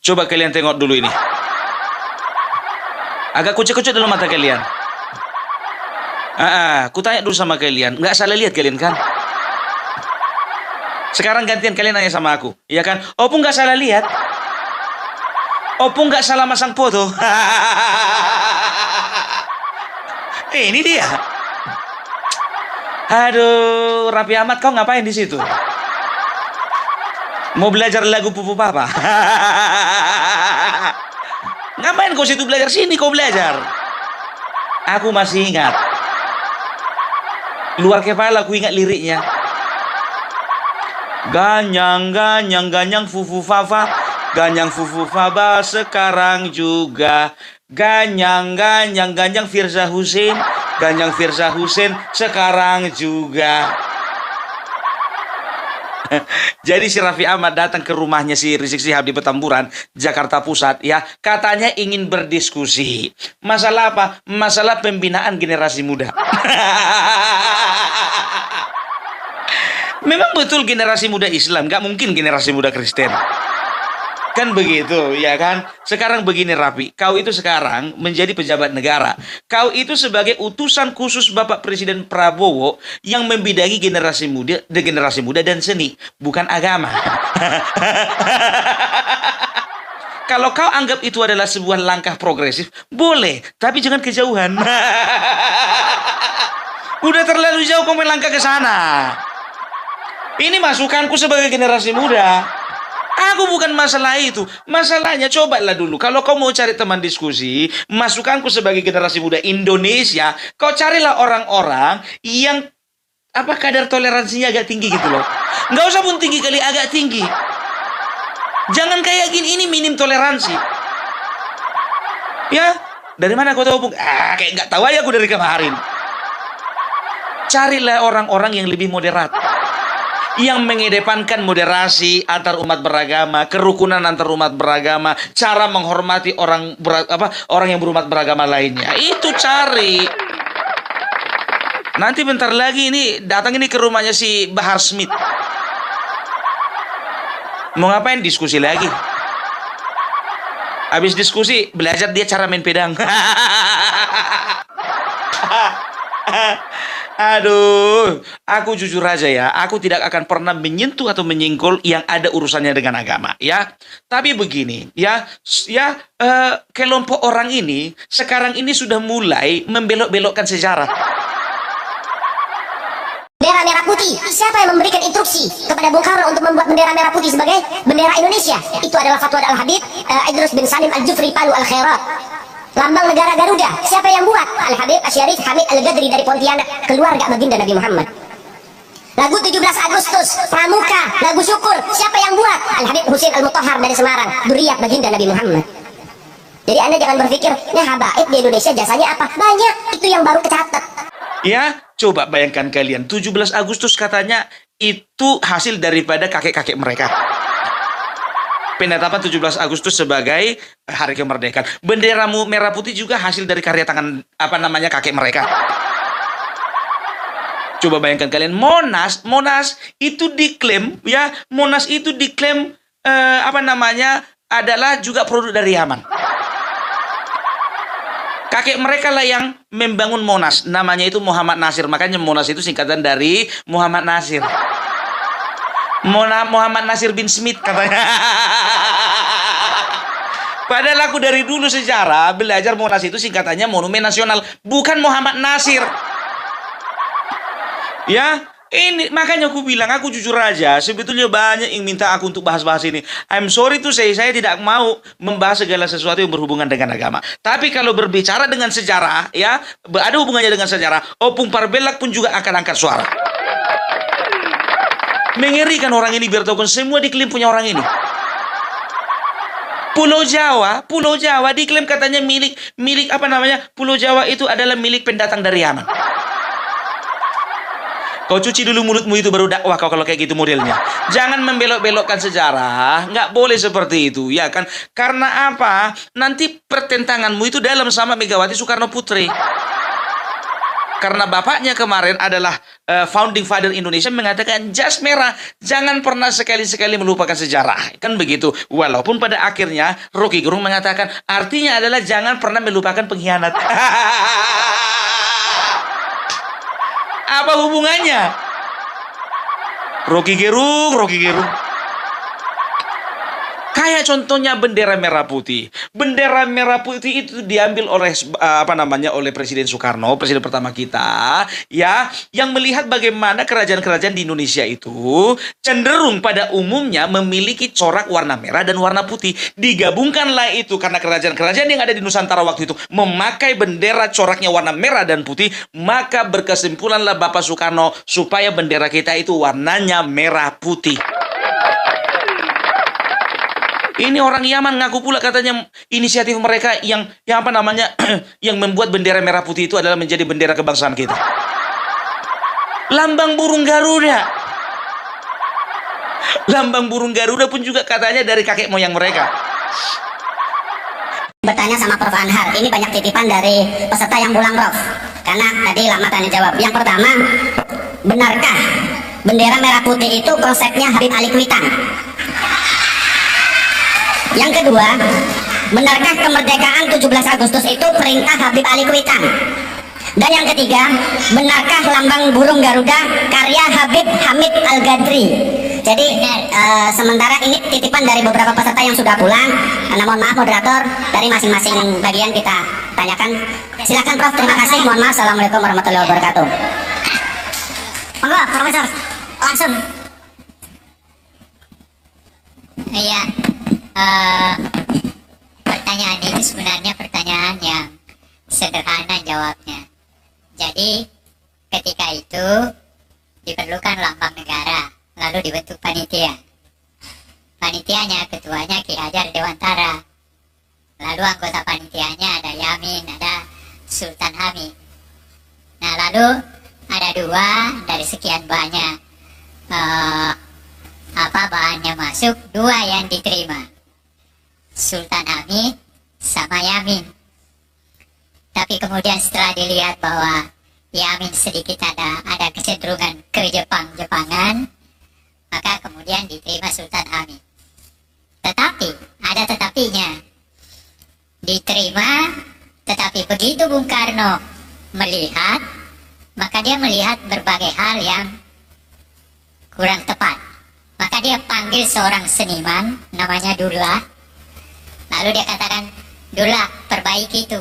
Coba kalian tengok dulu ini. Agak kucek-kucek dalam mata kalian. Ku tanya dulu sama kalian. Nggak salah lihat kalian kan? Sekarang gantian kalian nanya sama aku. Iya kan? Opung nggak salah lihat. Opung nggak salah masang foto. Ini dia. Aduh, Raffi Ahmad, kau ngapain di situ? Mau belajar lagu Pupu Papa? Ngapain kau situ belajar? Sini kau belajar. Aku masih ingat. Luar kepala aku ingat liriknya. Ganyang, ganyang, ganyang, fufu fafa. Ganyang, fufu faba sekarang juga. Ganyang, ganyang, ganyang, Firza Husein. Ganyang, Firza Husein sekarang juga. Jadi si Raffi Ahmad datang ke rumahnya si Rizik Syihab di Petamburan, Jakarta Pusat, ya. Katanya ingin berdiskusi. Masalah apa? Masalah pembinaan generasi muda. Memang betul generasi muda Islam, gak mungkin generasi muda Kristen. Kan begitu, ya kan? Sekarang begini Raffi, kau itu sekarang menjadi pejabat negara. Kau itu sebagai utusan khusus Bapak Presiden Prabowo yang membidangi generasi muda dan seni, bukan agama. Kalau kau anggap itu adalah sebuah langkah progresif, boleh, tapi jangan kejauhan. Udah terlalu jauh kau melangkah ke sana. Ini masukanku sebagai generasi muda. Aku bukan masalah itu. Masalahnya cobalah dulu. Kalau kau mau cari teman diskusi, masukanku sebagai generasi muda Indonesia, kau carilah orang-orang yang kadar toleransinya agak tinggi gitu loh. Nggak usah pun tinggi kali, agak tinggi. Jangan kayak gini, ini minim toleransi. Ya, dari mana kau tahu? Kayak nggak tahu aja aku dari kemarin. Carilah orang-orang yang lebih moderat, yang mengedepankan moderasi antar umat beragama, kerukunan antar umat beragama, cara menghormati orang yang berumat beragama lainnya. Itu cari. Nanti bentar lagi ini datang ini ke rumahnya si Bahar Smith. Mau ngapain? Diskusi lagi. Habis diskusi, belajar dia cara main pedang. Aduh, aku jujur aja ya, aku tidak akan pernah menyentuh atau menyinggol yang ada urusannya dengan agama, ya. Tapi begini, kelompok orang ini sekarang ini sudah mulai membelok-belokkan sejarah. Bendera merah putih, siapa yang memberikan instruksi kepada Bung Karno untuk membuat bendera merah putih sebagai bendera Indonesia? Itu adalah fatwa Al-Habib Idrus bin Salim Al-Jufri Palu Al-Khairat. Lambang negara Garuda, siapa yang buat? Al-Habib Asyarif Hamid Al-Gadri dari Pontianak, keluarga baginda Nabi Muhammad. Lagu 17 Agustus, Pramuka, lagu syukur, siapa yang buat? Al-Habib Husein Al-Mutahhar dari Semarang, duriyat baginda Nabi Muhammad. Jadi Anda jangan berpikir, habaib di Indonesia jasanya apa? Banyak, itu yang baru kecatat. Ya, coba bayangkan kalian, 17 Agustus katanya itu hasil daripada kakek-kakek mereka. Penetapan 17 Agustus sebagai hari kemerdekaan. Bendera merah putih juga hasil dari karya tangan kakek mereka. Coba bayangkan kalian, Monas itu diklaim adalah juga produk dari Yaman. Kakek mereka lah yang membangun Monas, namanya itu Muhammad Nasir. Makanya Monas itu singkatan dari Muhammad Nasir. Muhammad Nasir bin Smith katanya. Padahal aku dari dulu sejarah belajar Monas itu singkatannya Monumen Nasional, bukan Muhammad Nasir. Ya, ini makanya aku bilang, aku jujur aja, sebetulnya banyak yang minta aku untuk bahas-bahas ini. I'm sorry to say, saya tidak mau membahas segala sesuatu yang berhubungan dengan agama. Tapi kalau berbicara dengan sejarah, ya, ada hubungannya dengan sejarah, Opung Parbelak pun juga akan angkat suara. Mengerikan orang ini, biar tahu semua diklaim punya orang ini. Pulau Jawa diklaim katanya milik Pulau Jawa itu adalah milik pendatang dari Yaman. Kau cuci dulu mulutmu itu baru dakwah kau kalau kayak gitu modelnya. Jangan membelok-belokkan sejarah, nggak boleh seperti itu, ya kan? Karena apa? Nanti pertentanganmu itu dalam sama Megawati Soekarno Putri. Karena bapaknya kemarin adalah founding father Indonesia, mengatakan jas merah, jangan pernah sekali-sekali melupakan sejarah. Kan begitu. Walaupun pada akhirnya Rocky Gerung mengatakan artinya adalah jangan pernah melupakan pengkhianat. Apa hubungannya? Rocky Gerung. Kayak contohnya bendera merah putih. Bendera merah putih itu diambil oleh oleh Presiden Soekarno, presiden pertama kita, ya, yang melihat bagaimana kerajaan-kerajaan di Indonesia itu cenderung pada umumnya memiliki corak warna merah dan warna putih. Digabungkanlah itu karena kerajaan-kerajaan yang ada di Nusantara waktu itu memakai bendera coraknya warna merah dan putih, maka berkesimpulanlah Bapak Soekarno supaya bendera kita itu warnanya merah putih. Ini orang Yaman ngaku pula katanya inisiatif mereka yang yang membuat bendera merah putih itu adalah menjadi bendera kebangsaan kita. Lambang burung Garuda. Lambang burung Garuda pun juga katanya dari kakek moyang mereka. Bertanya sama Prof Anhar, ini banyak titipan dari peserta yang pulang, Prof. Karena tadi lama tanya jawab. Yang pertama, benarkah bendera merah putih itu konsepnya Habib Ali Kuitang? Yang kedua, benarkah kemerdekaan 17 Agustus itu perintah Habib Ali Kuitang? Dan yang ketiga, benarkah lambang burung Garuda karya Habib Hamid Al-Gadri? Jadi sementara ini titipan dari beberapa peserta yang sudah pulang. Mohon maaf moderator, dari masing-masing bagian kita tanyakan. Silakan Prof, terima kasih. Mohon maaf. Assalamualaikum warahmatullahi wabarakatuh. Monggo, Profesor, langsung. Iya. Pertanyaan ini sebenarnya pertanyaan yang sederhana jawabnya. Jadi ketika itu diperlukan lambang negara, lalu dibentuk panitia. Panitianya ketuanya Ki Hajar Dewantara. Lalu anggota panitianya ada Yamin, ada Sultan Hamid. Nah lalu ada dua dari sekian banyak bahannya masuk, dua yang diterima. Sultan Hamid sama Yamin. Tapi kemudian setelah dilihat bahwa Yamin sedikit ada kecenderungan ke Jepangan, maka kemudian diterima Sultan Hamid. Tetapi ada tetapinya. Diterima, tetapi begitu Bung Karno melihat, maka dia melihat berbagai hal yang kurang tepat. Maka dia panggil seorang seniman namanya Dullah. Lalu dia katakan, Dullah, perbaiki itu.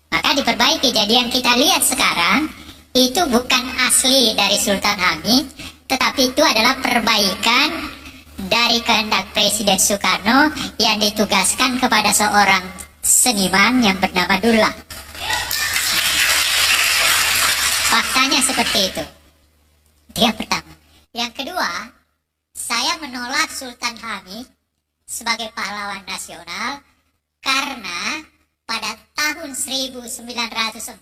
Maka diperbaiki. Jadi yang kita lihat sekarang itu bukan asli dari Sultan Hamid, tetapi itu adalah perbaikan dari kehendak Presiden Soekarno yang ditugaskan kepada seorang seniman yang bernama Dullah. Faktanya seperti itu. Itu yang pertama. Yang kedua, saya menolak Sultan Hamid sebagai pahlawan nasional karena pada tahun 1947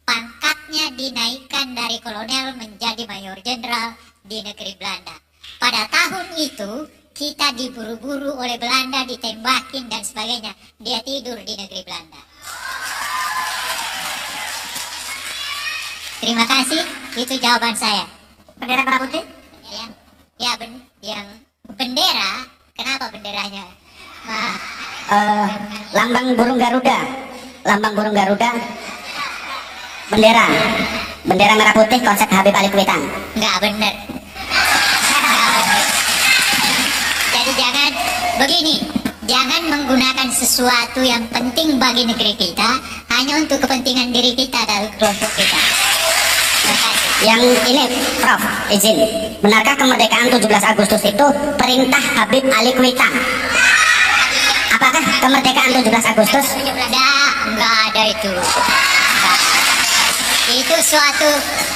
pangkatnya dinaikkan dari kolonel menjadi mayor jenderal di negeri Belanda. Pada tahun itu kita diburu-buru oleh Belanda, ditembakin dan sebagainya. Dia tidur di negeri Belanda. Terima kasih, itu jawaban saya. Bendera merah putih? Yang bendera, kenapa benderanya? Lambang burung Garuda. Lambang burung Garuda. Bendera merah putih konsep Habib Ali Kuitang. Nggak benar. Jadi jangan menggunakan sesuatu yang penting bagi negeri kita hanya untuk kepentingan diri kita dan kelompok kita. Yang ini, Prof, izin. Benarkah kemerdekaan 17 Agustus itu perintah Habib Ali Kuitang? Apakah kemerdekaan 17 Agustus? Enggak ada itu.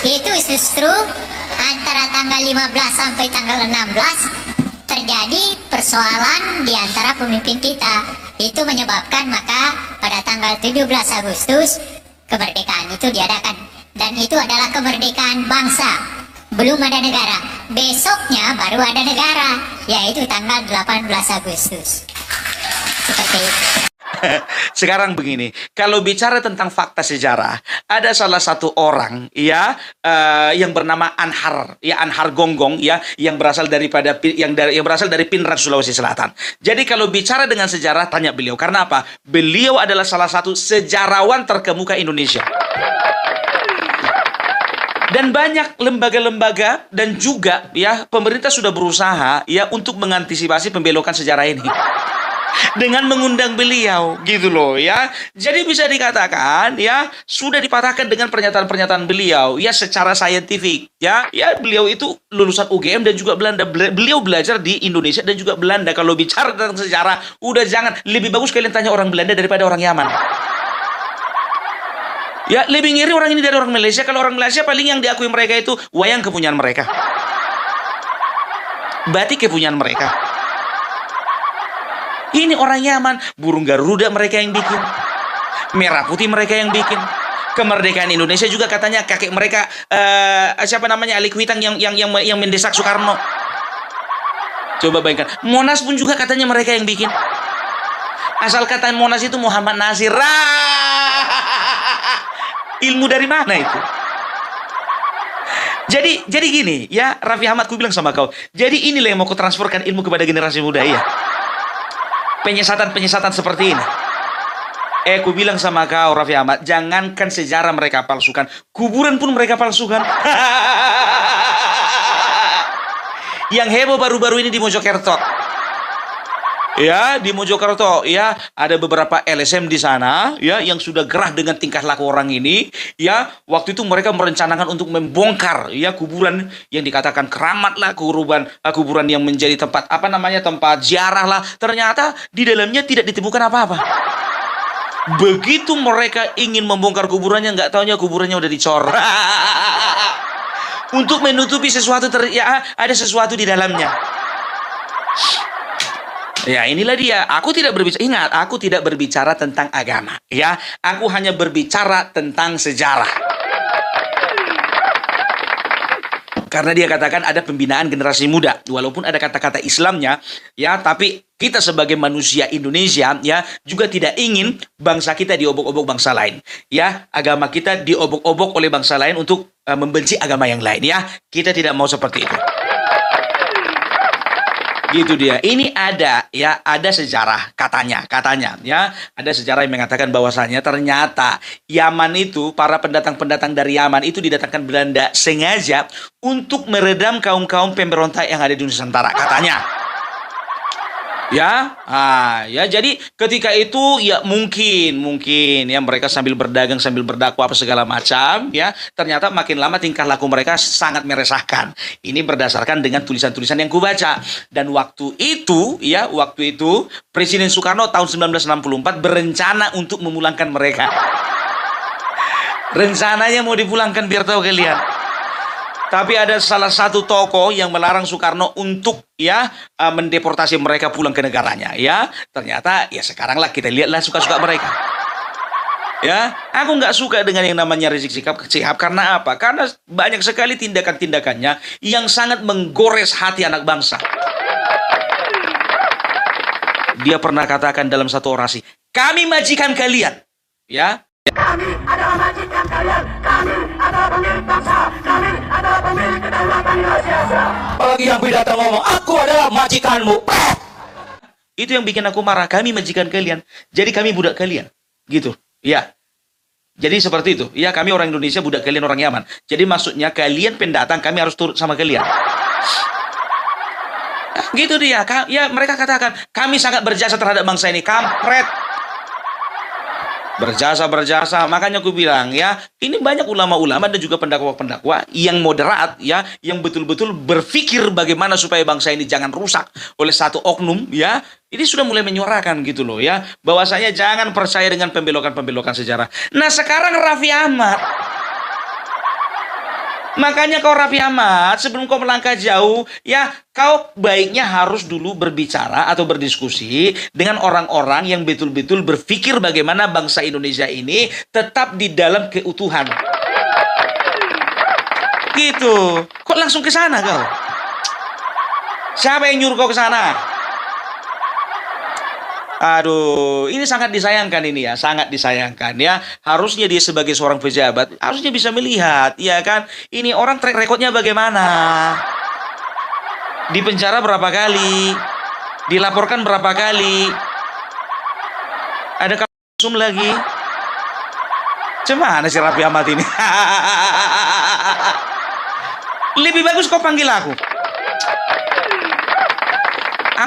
Itu justru antara tanggal 15 sampai tanggal 16 terjadi persoalan di antara pemimpin kita. Itu menyebabkan maka pada tanggal 17 Agustus kemerdekaan itu diadakan. Dan itu adalah kemerdekaan bangsa. Belum ada negara. Besoknya baru ada negara, yaitu tanggal 18 Agustus. Seperti itu. Sekarang begini, kalau bicara tentang fakta sejarah, ada salah satu orang ya yang bernama Anhar Gonggong ya, yang berasal dari Pinrang Sulawesi Selatan. Jadi kalau bicara dengan sejarah, tanya beliau. Karena apa? Beliau adalah salah satu sejarawan terkemuka Indonesia. Dan banyak lembaga-lembaga dan juga ya pemerintah sudah berusaha ya untuk mengantisipasi pembelokan sejarah ini dengan mengundang beliau gitu loh ya. Jadi bisa dikatakan ya sudah dipatahkan dengan pernyataan-pernyataan beliau ya secara saintifik ya. Ya beliau itu lulusan UGM dan juga Belanda. Beliau belajar di Indonesia dan juga Belanda. Kalau bicara tentang sejarah, udah jangan, lebih bagus kalian tanya orang Belanda daripada orang Yaman. Ya, lebih ngiri orang ini dari orang Malaysia. Kalau orang Malaysia paling yang diakui mereka itu wayang kepunyaan mereka. Batik kepunyaan mereka. Ini orang Yaman, burung Garuda mereka yang bikin. Merah putih mereka yang bikin. Kemerdekaan Indonesia juga katanya kakek mereka siapa namanya Ali Kuitang yang mendesak Soekarno. Coba bayangkan, Monas pun juga katanya mereka yang bikin. Asal kata Monas itu Muhammad Nasir. Ilmu dari mana itu? Jadi gini, ya Raffi Ahmad, ku bilang sama kau. Jadi inilah yang mau ku transferkan ilmu kepada generasi muda, ya. Penyesatan seperti ini. Ku bilang sama kau, Raffi Ahmad, jangankan sejarah mereka palsukan, kuburan pun mereka palsukan. Yang heboh baru-baru ini di Mojokerto. Ya, di Mojokerto ya ada beberapa LSM di sana ya yang sudah gerah dengan tingkah laku orang ini ya. Waktu itu mereka merencanakan untuk membongkar ya kuburan yang dikatakan keramat lah, kuburan yang menjadi tempat tempat ziarah lah. Ternyata di dalamnya tidak ditemukan apa-apa. Begitu mereka ingin membongkar kuburannya, nggak taunya kuburannya udah dicor. Untuk menutupi sesuatu ada sesuatu di dalamnya. Ya, inilah dia. Aku tidak berbicara tentang agama, ya. Aku hanya berbicara tentang sejarah. Karena dia katakan ada pembinaan generasi muda, walaupun ada kata-kata Islamnya, ya, tapi kita sebagai manusia Indonesia, ya, juga tidak ingin bangsa kita diobok-obok bangsa lain, ya. Agama kita diobok-obok oleh bangsa lain untuk membenci agama yang lain, ya. Kita tidak mau seperti itu. Gitu dia. Ini ada sejarah katanya ya, ada sejarah yang mengatakan bahwasanya ternyata Yaman itu, para pendatang dari Yaman itu didatangkan Belanda sengaja untuk meredam kaum-kaum pemberontak yang ada di Nusantara katanya. Ya, jadi ketika itu ya mungkin ya mereka sambil berdagang sambil berdakwah apa segala macam ya, ternyata makin lama tingkah laku mereka sangat meresahkan. Ini berdasarkan dengan tulisan-tulisan yang kubaca. Dan waktu itu Presiden Soekarno tahun 1964 berencana untuk memulangkan mereka. Rencananya mau dipulangkan, biar tahu kalian. Tapi ada salah satu tokoh yang melarang Soekarno untuk mendeportasi mereka pulang ke negaranya ya. Ternyata ya sekaranglah kita lihatlah suka-suka mereka. Ya, aku nggak suka dengan yang namanya Rizik Syihab karena apa? Karena banyak sekali tindakan-tindakannya yang sangat menggores hati anak bangsa. Dia pernah katakan dalam satu orasi, "Kami majikan kalian." Ya. Kami adalah majikan kalian. Kami adalah pemilik bangsa. Kami adalah pemilik kedaulatan Indonesia. Apalagi yang datang ngomong, aku adalah majikanmu. Itu yang bikin aku marah. Kami majikan kalian. Jadi kami budak kalian. Gitu. Ya. Jadi seperti itu. Ya, kami orang Indonesia, budak kalian orang Yaman. Jadi maksudnya kalian pendatang, kami harus turut sama kalian. Gitu dia. Ya, mereka katakan, kami sangat berjasa terhadap bangsa ini. Kampret. Berjasa. Makanya aku bilang ya, ini banyak ulama-ulama dan juga pendakwa-pendakwa yang moderat ya, yang betul-betul berpikir bagaimana supaya bangsa ini jangan rusak oleh satu oknum ya. Ini sudah mulai menyuarakan gitu loh ya, bahwasanya jangan percaya dengan pembelokan-pembelokan sejarah. Nah, sekarang Raffi Ahmad, makanya kau Raffi Ahmad, sebelum kau melangkah jauh, ya kau baiknya harus dulu berbicara atau berdiskusi dengan orang-orang yang betul-betul berpikir bagaimana bangsa Indonesia ini tetap di dalam keutuhan. Gitu. Kok langsung ke sana kau? Siapa yang nyuruh kau ke sana? Aduh, ini sangat disayangkan ini ya, sangat disayangkan ya. Harusnya dia sebagai seorang pejabat, harusnya bisa melihat, ya kan? Ini orang track recordnya bagaimana? Di penjara berapa kali? Dilaporkan berapa kali? Ada kasus lagi? Cemana si Raffi Ahmad ini? Lebih bagus kau panggil aku.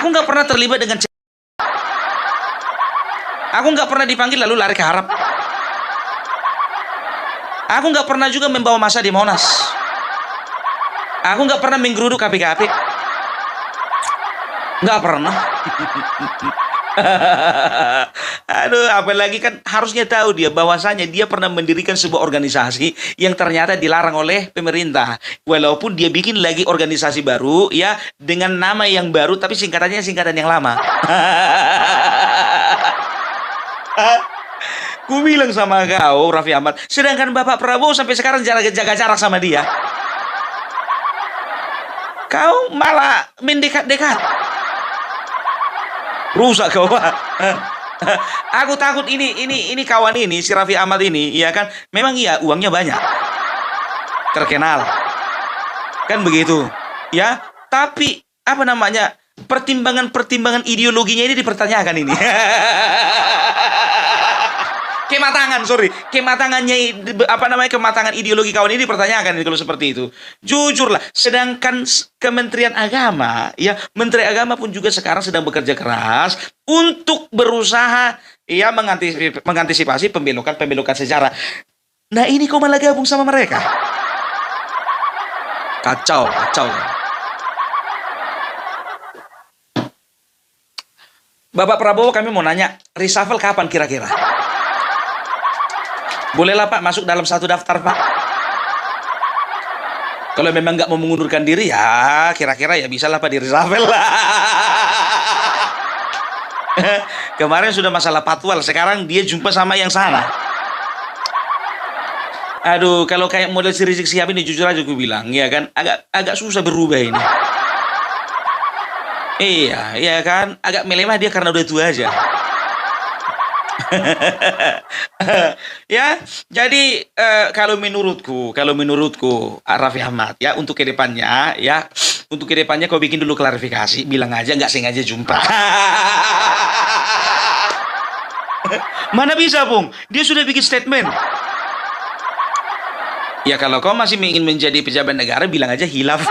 Aku nggak pernah terlibat dengan aku nggak pernah dipanggil lalu lari ke Harap. Aku nggak pernah juga membawa massa di Monas. Aku nggak pernah menggeruduk KPKP. Nggak pernah. Aduh, apalagi kan harusnya tahu dia bahwasanya dia pernah mendirikan sebuah organisasi yang ternyata dilarang oleh pemerintah. Walaupun dia bikin lagi organisasi baru ya dengan nama yang baru tapi singkatannya singkatan yang lama. Ku bilang sama kau, Raffi Ahmad, sedangkan Bapak Prabowo sampai sekarang jaga jarak sama dia. Kau malah mendekat-dekat. Rusak kau. Aku takut ini kawan ini si Raffi Ahmad ini, ya kan? Memang iya uangnya banyak. Terkenal. Kan begitu. Ya, tapi apa namanya? Pertimbangan-pertimbangan ideologinya ini dipertanyakan ini. Kematangan ideologi kawan ini dipertanyakan ini kalau seperti itu. Jujurlah, sedangkan Kementerian Agama, ya, Menteri Agama pun juga sekarang sedang bekerja keras untuk berusaha ya mengantisipasi pembelokan sejarah. Nah, ini kau malah gabung sama mereka. Kacau. Bapak Prabowo, kami mau nanya, reshuffle kapan kira-kira? Bolehlah Pak masuk dalam satu daftar Pak. Kalau memang nggak mau mengundurkan diri ya kira-kira ya bisalah Pak di reshuffle lah. Kemarin sudah masalah patwal, sekarang dia jumpa sama yang sana. Aduh, kalau kayak model si Rizik Sihab ini jujur aja gue bilang, ya kan agak susah berubah ini. Iya kan, agak melemah dia karena udah tua aja. Ya, jadi kalau menurutku Raffi Ahmad ya untuk kedepannya kau bikin dulu klarifikasi, bilang aja nggak sengaja jumpa. Mana bisa Bung, dia sudah bikin statement. Ya kalau kau masih ingin menjadi pejabat negara, bilang aja hilaf.